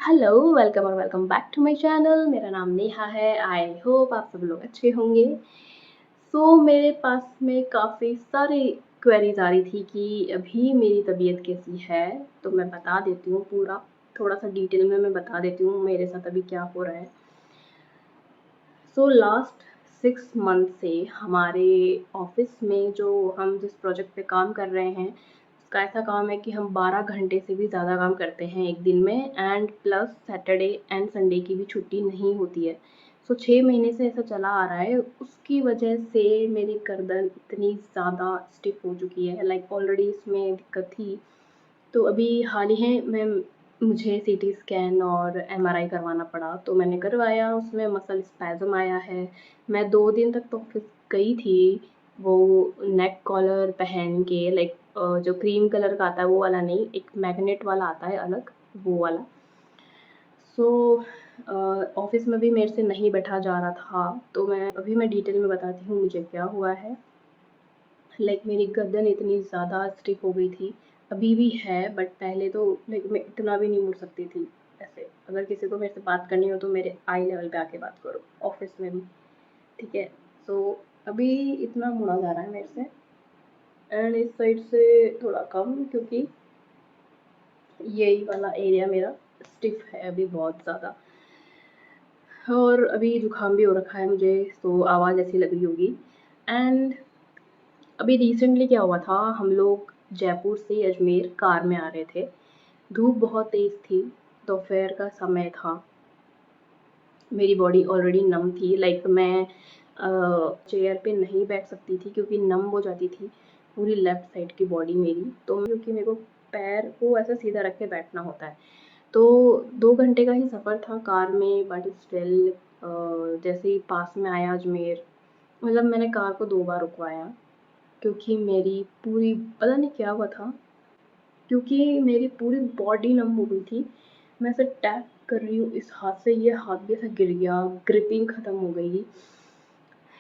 Hello, welcome और welcome back to my channel. मेरा नाम नेहा है। आई होप आप सब लोग अच्छे होंगे। मेरे पास में काफ़ी सारी क्वेरीज आ रही थी कि अभी मेरी तबीयत कैसी है। तो मैं बता देती हूँ पूरा, थोड़ा सा डिटेल में मैं बता देती हूँ मेरे साथ अभी क्या हो रहा है। लास्ट 6 मंथ से हमारे ऑफिस में जो हम जिस प्रोजेक्ट पे काम कर रहे हैं, उसका ऐसा काम है कि हम 12 घंटे से भी ज़्यादा काम करते हैं एक दिन में, and plus Saturday and Sunday की भी छुट्टी नहीं होती है। 6 महीने से ऐसा चला आ रहा है। उसकी वजह से मेरी गर्दन इतनी ज़्यादा स्टिफ हो चुकी है, लाइक ऑलरेडी इसमें दिक्कत थी। तो अभी हाल ही में मुझे सीटी स्कैन और एमआरआई करवाना पड़ा, तो मैंने करवाया। उसमें मसल स्पैज़म आया है। मैं 2 दिन तक तो ऑफिस गई थी, वो नेक कॉलर पहन के, लाइक जो क्रीम कलर का आता है वो वाला नहीं, एक मैग्नेट वाला आता है अलग, वो वाला। ऑफिस में भी मेरे से नहीं बैठा जा रहा था। तो मैं डिटेल में बताती हूँ मुझे क्या हुआ है। लाइक मेरी गर्दन इतनी ज़्यादा स्टिफ हो गई थी, अभी भी है, बट पहले तो लाइक मैं इतना भी नहीं मुड़ सकती थी ऐसे। अगर किसी को मेरे से बात करनी हो तो मेरे आई लेवल पे आके बात करो, ऑफिस में भी, ठीक है। सो अभी इतना मुड़ा जा रहा है मेरे से, एंड इस साइड से थोड़ा कम, क्योंकि यही वाला एरिया मेरा स्टिफ है अभी बहुत ज़्यादा। और अभी जुकाम भी हो रखा है मुझे, तो आवाज़ ऐसी लग रही होगी। एंड अभी रिसेंटली क्या हुआ था, हम लोग जयपुर से अजमेर कार में आ रहे थे। धूप बहुत तेज़ थी, दोपहर का समय था। मेरी बॉडी ऑलरेडी नम थी, लाइक मैं चेयर पे नहीं बैठ सकती थी क्योंकि नम हो जाती थी पूरी लेफ़्ट साइड की बॉडी मेरी। तो क्योंकि मेरे को पैर को ऐसा सीधा रख के बैठना होता है। तो 2 घंटे का ही सफ़र था कार में, बट स्टिल जैसे ही पास में आया अजमेर, मतलब मैंने कार को 2 बार रुकवाया, क्योंकि मेरी पूरी, पता नहीं क्या हुआ था, क्योंकि मेरी पूरी बॉडी नम हो गई थी। मैं ऐसे टैप कर रही हूँ इस हाथ से, ये हाथ भी ऐसा गिर गया, ग्रिपिंग ख़त्म हो गई।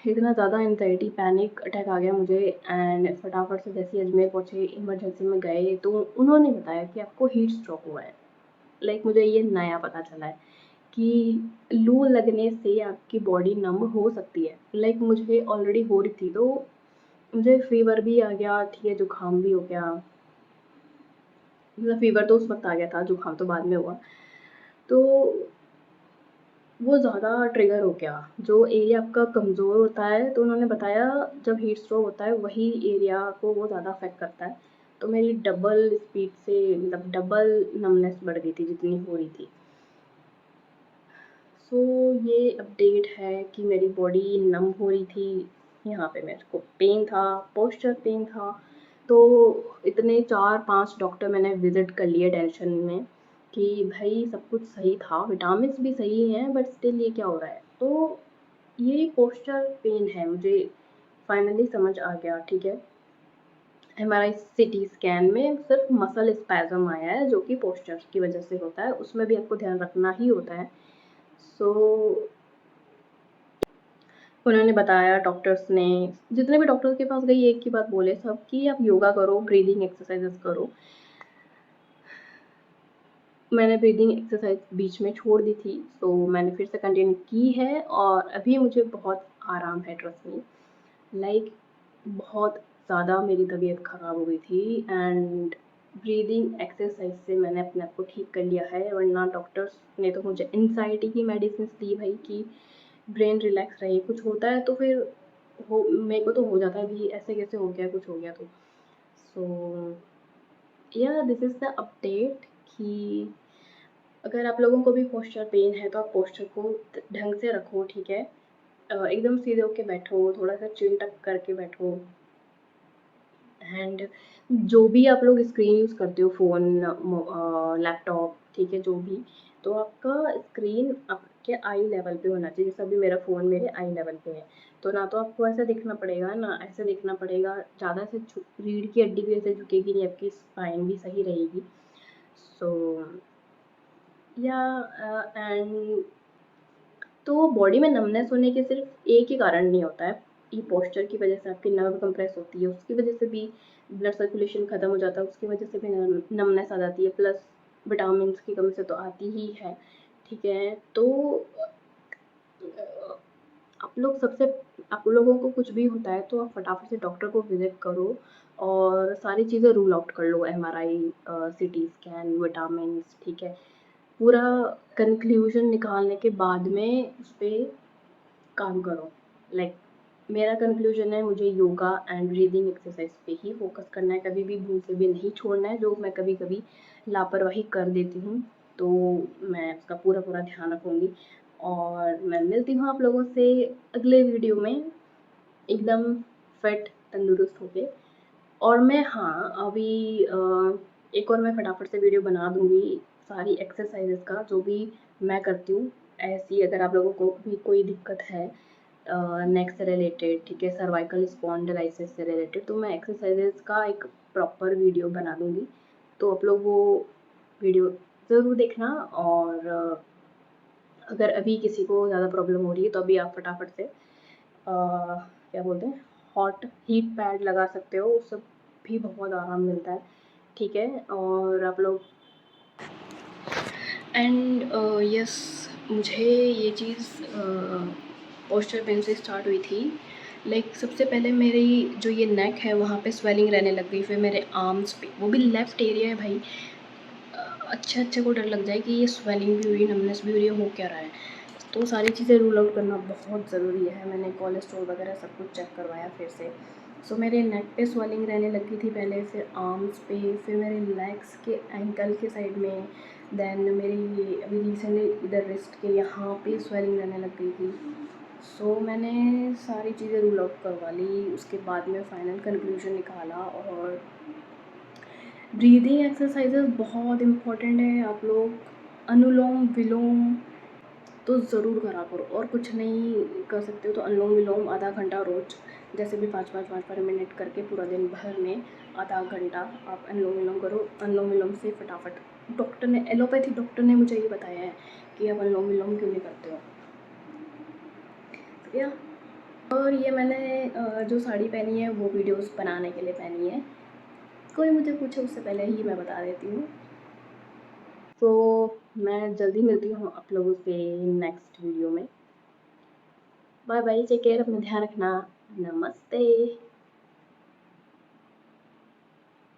इतना ज़्यादा एंग्जायटी, पैनिक अटैक आ गया मुझे। एंड फटाफट से जैसे ही अजमेर पहुँचे, इमरजेंसी में गए, तो उन्होंने बताया कि आपको हीट स्ट्रोक हुआ है। लाइक मुझे ये नया पता चला है कि लू लगने से आपकी बॉडी नम हो सकती है। लाइक मुझे ऑलरेडी हो रही थी, तो मुझे फ़ीवर भी आ गया, ठीक है, जुकाम भी हो गया। मतलब फ़ीवर तो उस वक़्त आ गया था, जुकाम तो बाद में हुआ। तो वो ज़्यादा ट्रिगर हो गया। जो एरिया आपका कमज़ोर होता है, तो उन्होंने बताया जब हीट स्ट्रोक होता है वही एरिया को वो ज़्यादा अफ़ेक्ट करता है। तो मेरी डबल स्पीड से, मतलब डबल नमनेस बढ़ गई थी जितनी हो रही थी। ये अपडेट है कि मेरी बॉडी नम हो रही थी। यहाँ पे मेरे को पेन था, पोस्चर पेन था। तो इतने 4-5 डॉक्टर मैंने विज़िट कर लिए टेंशन में कि भाई सब कुछ सही था, विटामिन्स भी सही हैं, बट स्टिल ये क्या हो रहा है। तो ये पोस्चर पेन है, मुझे फाइनली समझ आ गया, ठीक है। एमआरआई सीटी स्कैन में सिर्फ मसल स्पैज़म आया है, जो कि पोस्चर की वजह से होता है। उसमें भी आपको ध्यान रखना ही होता है। सो उन्होंने बताया, डॉक्टर्स ने, जितने भी डॉक्टर्स के पास गई एक ही बात बोले सब कि आप योगा करो, ब्रीदिंग एक्सरसाइजेस करो। मैंने ब्रीदिंग एक्सरसाइज बीच में छोड़ दी थी, तो मैंने फिर से कंटिन्यू की है, और अभी मुझे बहुत आराम है, ट्रस्ट मी। लाइक बहुत ज़्यादा मेरी तबीयत ख़राब हो गई थी, एंड ब्रीदिंग एक्सरसाइज से मैंने अपने आप को ठीक कर लिया है। वरना डॉक्टर्स ने तो मुझे एंग्जायटी की मेडिसिन दी भाई, कि ब्रेन रिलैक्स रहे, कुछ होता है तो फिर हो, मेरे को तो हो जाता है भी, ऐसे कैसे हो गया, कुछ हो गया तो। या दिस इज़ द अपडेट कि अगर आप लोगों को भी पोस्चर पेन है तो आप पोस्चर को ढंग से रखो, ठीक है। एकदम सीधे होके बैठो, थोड़ा सा चिन टक करके बैठो। एंड जो भी आप लोग स्क्रीन यूज़ करते हो, फ़ोन, लैपटॉप, ठीक है, जो भी, तो आपका स्क्रीन आपके आई लेवल पे होना चाहिए। जैसे अभी मेरा फ़ोन मेरे आई लेवल पे है, तो ना तो आपको ऐसा दिखना पड़ेगा, ना ऐसे दिखना पड़ेगा। ज़्यादा से रीढ़ की हड्डी भी ऐसे झुकेगी नहीं, आपकी स्पाइन भी सही रहेगी। सो या एंड तो बॉडी में नमनेस होने के सिर्फ एक ही कारण नहीं होता है। ये पोस्चर की वजह से आपकी नर्व कंप्रेस होती है, उसकी वजह से भी ब्लड सर्कुलेशन ख़त्म हो जाता है, उसकी वजह से भी नमनेस आ जाती है। प्लस विटामिन की कमी से तो आती ही है, ठीक है। तो आप लोगों को कुछ भी होता है तो आप फटाफट से डॉक्टर को विजिट करो और सारी चीज़ें रूल आउट कर लो, एमआरआई, सीटी स्कैन, विटामिन्स, ठीक है। पूरा कंक्लूजन निकालने के बाद में उस पर काम करो। लाइक मेरा कंक्लूजन है, मुझे योगा एंड ब्रीदिंग एक्सरसाइज पे ही फोकस करना है, कभी भी भूल से भी नहीं छोड़ना है। जो मैं कभी कभी लापरवाही कर देती हूँ तो मैं उसका पूरा पूरा ध्यान रखूँगी। और मैं मिलती हूँ आप लोगों से अगले वीडियो में एकदम फिट तंदुरुस्त होके। और मैं हाँ अभी एक और मैं फटाफट से वीडियो बना दूँगी सारी एक्सरसाइजेस का जो भी मैं करती हूँ। ऐसी अगर आप लोगों को भी कोई दिक्कत है नेक से रिलेटेड, ठीक है, सर्वाइकल स्पॉन्डिलाइसिस से रिलेटेड, तो मैं एक्सरसाइजेस का एक प्रॉपर वीडियो बना दूँगी। तो आप लोग वो वीडियो ज़रूर देखना। और अगर अभी किसी को ज़्यादा प्रॉब्लम हो रही है तो अभी आप फटाफट से क्या बोलते हैं, हॉट हीट पैड लगा सकते हो, उससे भी बहुत आराम मिलता है, ठीक है। और आप लोग एंड यस, मुझे ये चीज़ पोस्चर पेन से स्टार्ट हुई थी। लाइक सबसे पहले मेरी जो ये नेक है वहाँ पे स्वेलिंग रहने लग गई, फिर मेरे आर्म्स पे, वो भी लेफ़्ट एरिया है भाई। अच्छे को डर लग जाए कि ये स्वेलिंग भी हुई, नमनेस भी हो रही है, हो क्या रहा है। तो सारी चीज़ें रूल आउट करना बहुत ज़रूरी है। मैंने कोलेस्ट्रॉल वगैरह सब कुछ चेक करवाया फिर से। सो मेरे नेक पे स्वेलिंग रहने लगी थी पहले, फिर आर्म्स पे, फिर मेरे लेग्स के एंकल के साइड में, देन मेरी अभी रिसेंटली इधर रिस्ट के यहाँ पे स्वेलिंग रहने लग गई थी। सो मैंने सारी चीज़ें रूल आउट करवा ली, उसके बाद में फाइनल कंक्लूजन निकाला। और ब्रीदिंग एक्सरसाइजेस बहुत इम्पॉर्टेंट है। आप लोग अनुलोम विलोम तो ज़रूर करा करो, और कुछ नहीं कर सकते हो तो अनुलोम विलोम आधा घंटा रोज़, जैसे भी 5-5 मिनट करके पूरा दिन भर में आधा घंटा आप अनुलोम विलोम करो। अनुलोम विलोम से फटाफट, डॉक्टर ने, एलोपैथी डॉक्टर ने मुझे ये बताया है कि आप अनुलोम विलोम क्यों नहीं करते हो, या। और ये मैंने जो साड़ी पहनी है वो वीडियोस बनाने के लिए पहनी है। कोई मुझे पूछे उससे पहले ही मैं बता देती हूँ। तो मैं जल्दी मिलती हूँ आप लोगों से नेक्स्ट वीडियो में। बाय बाय, टेक केयर, अपना ध्यान रखना। नमस्ते।